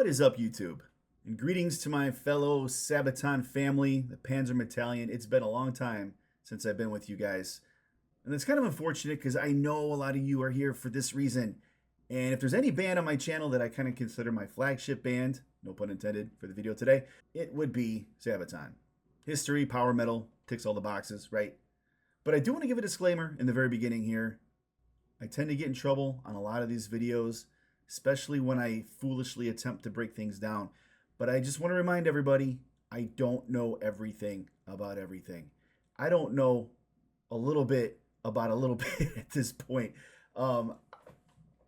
What is up, YouTube? And greetings to my fellow SABATON family, the Panzer Battalion. It's been a long time since I've been with you guys. And it's kind of unfortunate because I know a lot of you are here for this reason. And if there's any band on my channel that I kind of consider my flagship band, no pun intended for the video today, it would be SABATON. History, power metal, ticks all the boxes, right? But I do want to give a disclaimer in the very beginning here. I tend to get in trouble on a lot of these videos, especially when I foolishly attempt to break things down. But I just want to remind everybody, I don't know everything about everything. I don't know a little bit about a little bit at this point.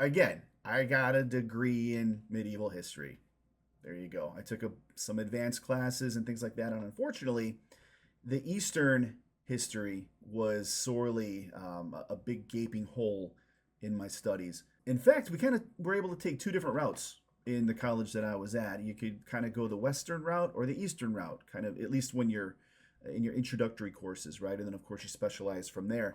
Again, I got a degree in medieval history. There you go. I took some advanced classes and things like that. And unfortunately, the Eastern history was sorely a big gaping hole in my studies. In fact, we kind of were able to take two different routes in the college that I was at. You could kind of go the Western route or the Eastern route, kind of, at least when you're in your introductory courses, right? And then, of course, you specialize from there.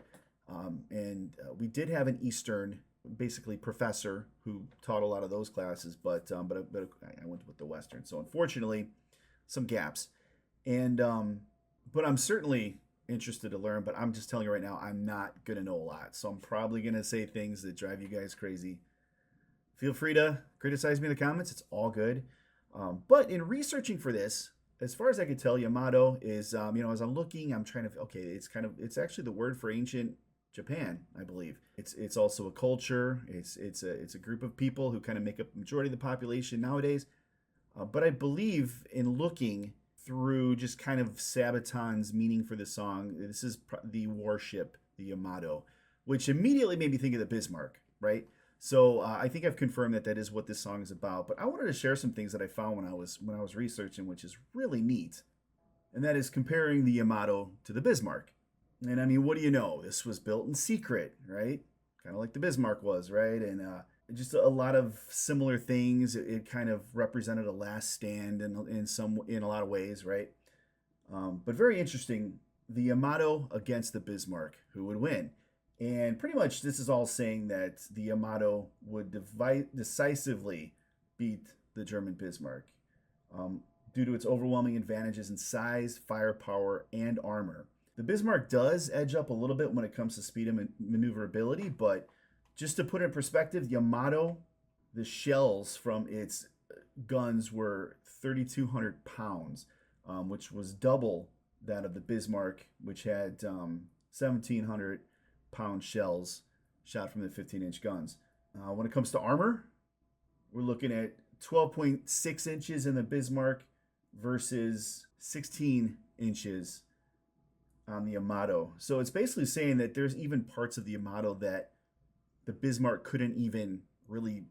We did have an Eastern, basically, professor who taught a lot of those classes, but I went with the Western. So, unfortunately, some gaps. But I'm certainly interested to learn, but I'm just telling you right now, I'm not going to know a lot. So I'm probably going to say things that drive you guys crazy. Feel free to criticize me in the comments. It's all good. But in researching for this, as far as I could tell, Yamato is, as I'm looking, I'm trying to, it's actually the word for ancient Japan, I believe. It's also a culture. It's a group of people who kind of make up the majority of the population nowadays. But I believe in looking through just kind of Sabaton's meaning for the song, this is the warship, the Yamato, which immediately made me think of the Bismarck, right? So I think I've confirmed that is what this song is about. But I wanted to share some things that I found when I was researching, which is really neat, and that is comparing the Yamato to the Bismarck. And I mean, what do you know? This was built in secret, right? Kind of like the Bismarck was, right? And just a lot of similar things. It kind of represented a last stand in a lot of ways, right? But very interesting. The Yamato against the Bismarck, who would win? And pretty much this is all saying that the Yamato would decisively beat the German Bismarck due to its overwhelming advantages in size, firepower, and armor. The Bismarck does edge up a little bit when it comes to speed and maneuverability, but just to put it in perspective, Yamato, the shells from its guns were 3,200 pounds, which was double that of the Bismarck, which had 1,700-pound shells shot from the 15-inch guns. When it comes to armor, we're looking at 12.6 inches in the Bismarck versus 16 inches on the Yamato. So it's basically saying that there's even parts of the Yamato that the Bismarck couldn't even really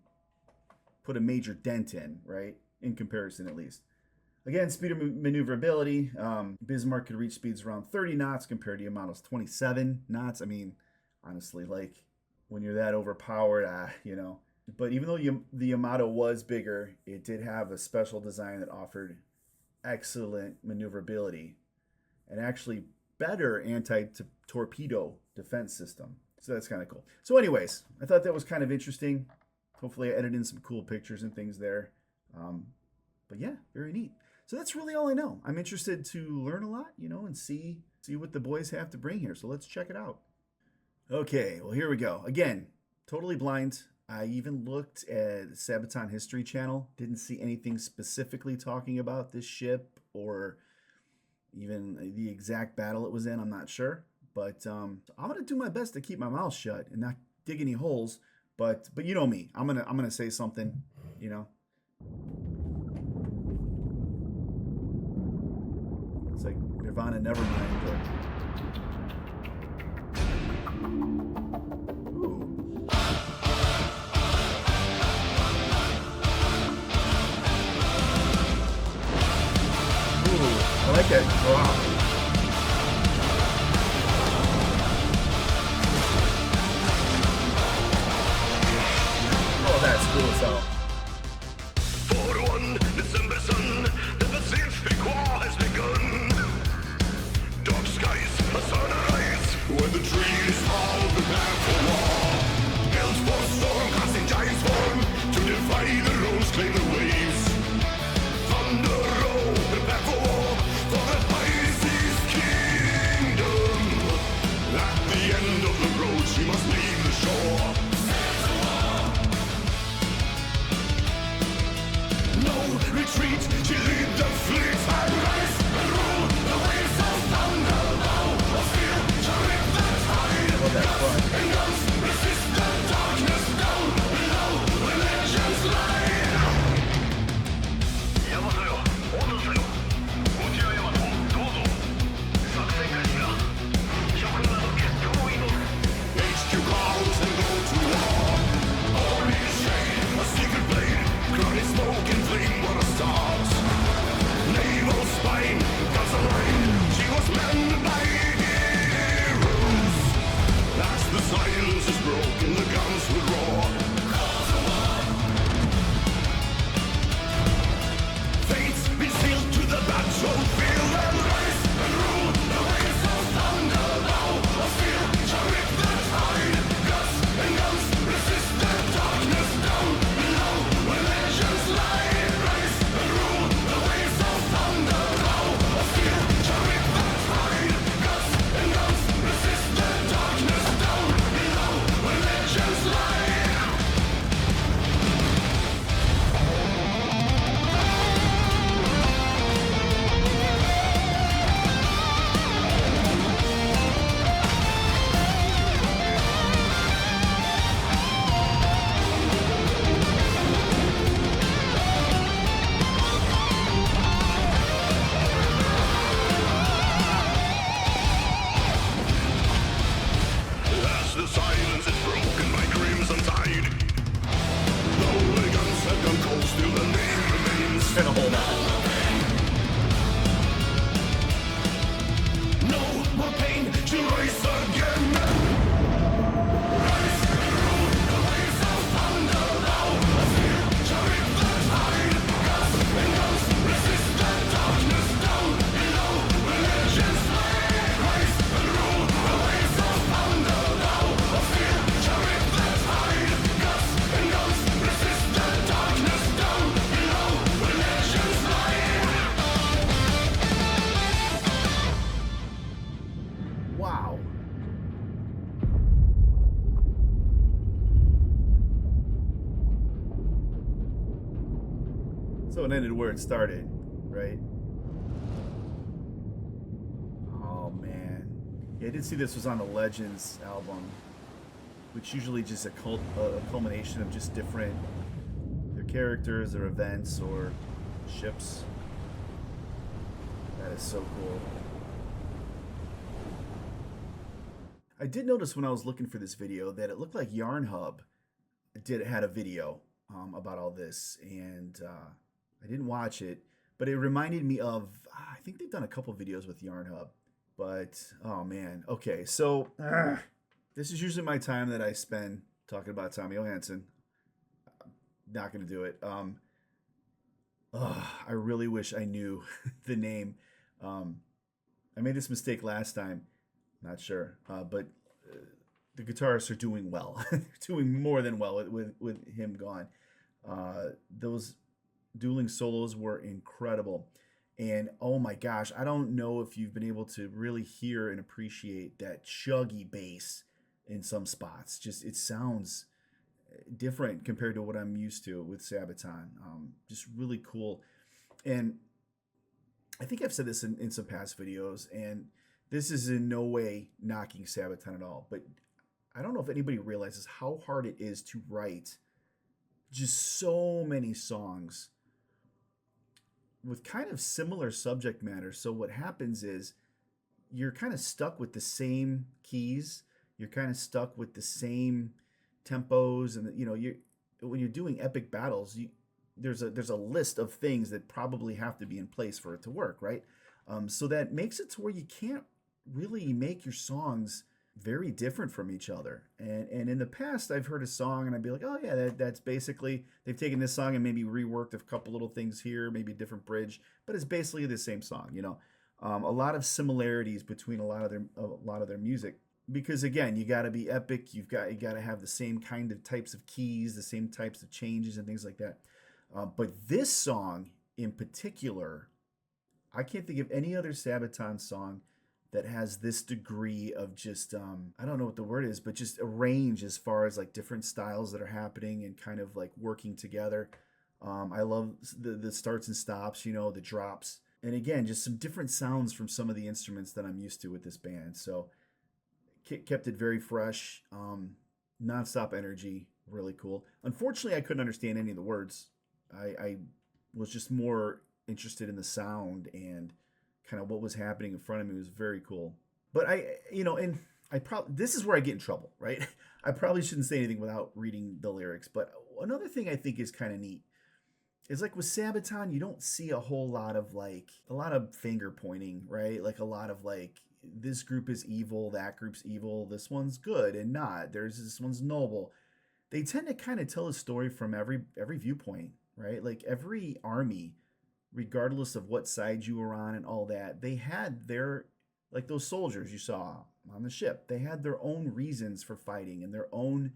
put a major dent in, right? In comparison, at least. Again, speed and maneuverability. Bismarck could reach speeds around 30 knots compared to Yamato's 27 knots. I mean, honestly, like, when you're that overpowered, But even though the Yamato was bigger, it did have a special design that offered excellent maneuverability and actually better anti-torpedo defense system. So that's kind of cool. So anyways, I thought that was kind of interesting. Hopefully I edited in some cool pictures and things there. But yeah, very neat. So that's really all I know. I'm interested to learn a lot, and see what the boys have to bring here. So let's check it out. Okay, well, here we go. Again, totally blind. I even looked at the SABATON History channel. Didn't see anything specifically talking about this ship or even the exact battle it was in. I'm not sure. But I'm gonna do my best to keep my mouth shut and not dig any holes. But you know me, I'm gonna say something, It's like Nirvana, Nevermind. But... Ooh. Ooh, I like it. Wow. That's cool as hell. For one December sun, the Pacific War has begun. Dark skies, a sunrise, when the trees all prepare for war. Hell's for storm, casting giants form, to defy the rules, claim the waves. So it ended where it started, right? Oh man, yeah, I did see this was on the Legends album, which usually just a culmination of just different their characters, their events, or ships. That is so cool. I did notice when I was looking for this video that it looked like Yarn Hub had a video about all this, and I didn't watch it, but it reminded me of I think they've done a couple videos with Yarn Hub, but oh man, okay, so this is usually my time that I spend talking about Tommy Johansson. Not gonna do it. I really wish I knew the name. I made this mistake last time. Not sure, but the guitarists are doing well. They're doing more than well with him gone. Those dueling solos were incredible, and oh my gosh, I don't know if you've been able to really hear and appreciate that chuggy bass in some spots. Just it sounds different compared to what I'm used to with Sabaton. Just really cool, and I think I've said this in some past videos, and this is in no way knocking Sabaton at all, but I don't know if anybody realizes how hard it is to write just so many songs with kind of similar subject matter. So what happens is you're kind of stuck with the same keys, you're kind of stuck with the same tempos, and you when you're doing epic battles, there's a list of things that probably have to be in place for it to work, right? So that makes it to where you can't really make your songs very different from each other. And in the past, I've heard a song and I'd be like, oh yeah, that's basically they've taken this song and maybe reworked a couple little things here, maybe a different bridge, but it's basically the same song. A lot of similarities between a lot of their music. Because again, you got to be epic. You got to have the same kind of types of keys, the same types of changes and things like that. But this song in particular, I can't think of any other Sabaton song that has this degree of just I don't know what the word is, but just a range as far as like different styles that are happening and kind of like working together. I love the starts and stops, the drops, and again, just some different sounds from some of the instruments that I'm used to with this band. So kept it very fresh, nonstop energy, really cool. Unfortunately, I couldn't understand any of the words. I was just more interested in the sound and kind of what was happening in front of me. Was very cool. But this is where I get in trouble, right? I probably shouldn't say anything without reading the lyrics. But another thing I think is kind of neat is like with Sabaton, you don't see a whole lot of finger pointing, right? Like a lot of like, this group is evil, that group's evil, this one's good and not. This one's noble. They tend to kind of tell a story from every viewpoint, right? Like every army, regardless of what side you were on and all that, they had like those soldiers you saw on the ship, they had their own reasons for fighting and their own,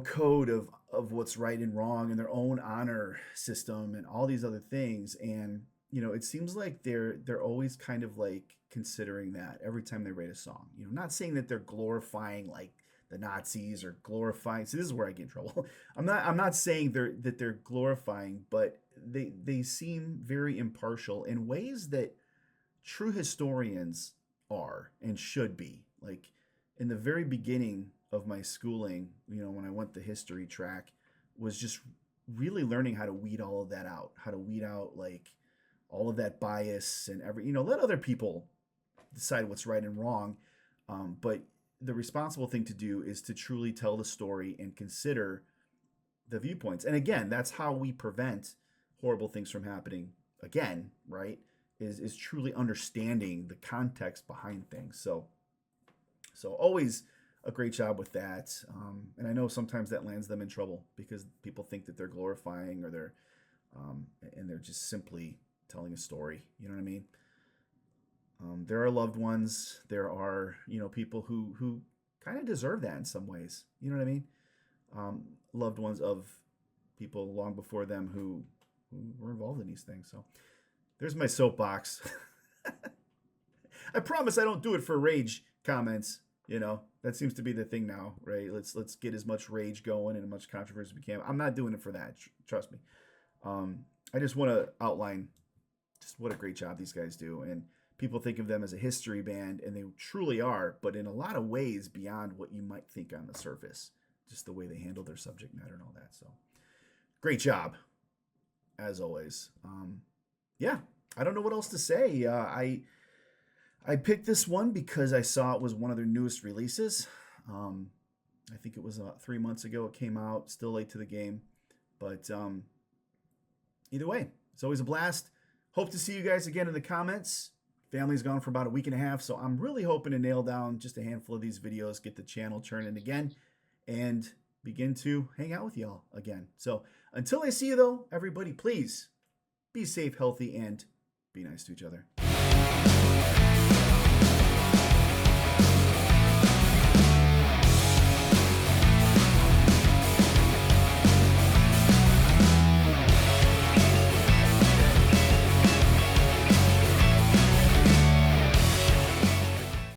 code of what's right and wrong and their own honor system and all these other things. And, it seems like they're always kind of like considering that every time they write a song, not saying that they're glorifying like the Nazis or glorifying. So this is where I get in trouble. I'm not saying that they're glorifying, but they seem very impartial in ways that true historians are and should be. Like in the very beginning of my schooling, when I went the history track, was just really learning how to weed all of that out, how to weed out like all of that bias and let other people decide what's right and wrong. But the responsible thing to do is to truly tell the story and consider the viewpoints. And again, that's how we prevent horrible things from happening again, right? Is truly understanding the context behind things. So always a great job with that. And I know sometimes that lands them in trouble because people think that they're glorifying or they're just simply telling a story. You know what I mean? There are loved ones. There are, people who kind of deserve that in some ways. You know what I mean? Loved ones of people long before them who were involved in these things. So there's my soapbox. I promise I don't do it for rage comments. That seems to be the thing now, right? Let's get as much rage going and as much controversy as we can. I'm not doing it for that. Trust me. I just want to outline just what a great job these guys do. And people think of them as a history band, and they truly are, but in a lot of ways beyond what you might think on the surface. Just the way they handle their subject matter and all that. So great job, as always. Yeah, I don't know what else to say. I picked this one because I saw it was one of their newest releases. I think it was about 3 months ago it came out. Still late to the game. But either way, it's always a blast. Hope to see you guys again in the comments. Family's gone for about a week and a half, so I'm really hoping to nail down just a handful of these videos, get the channel churning again, and begin to hang out with y'all again. So until I see you, though, everybody, please be safe, healthy, and be nice to each other.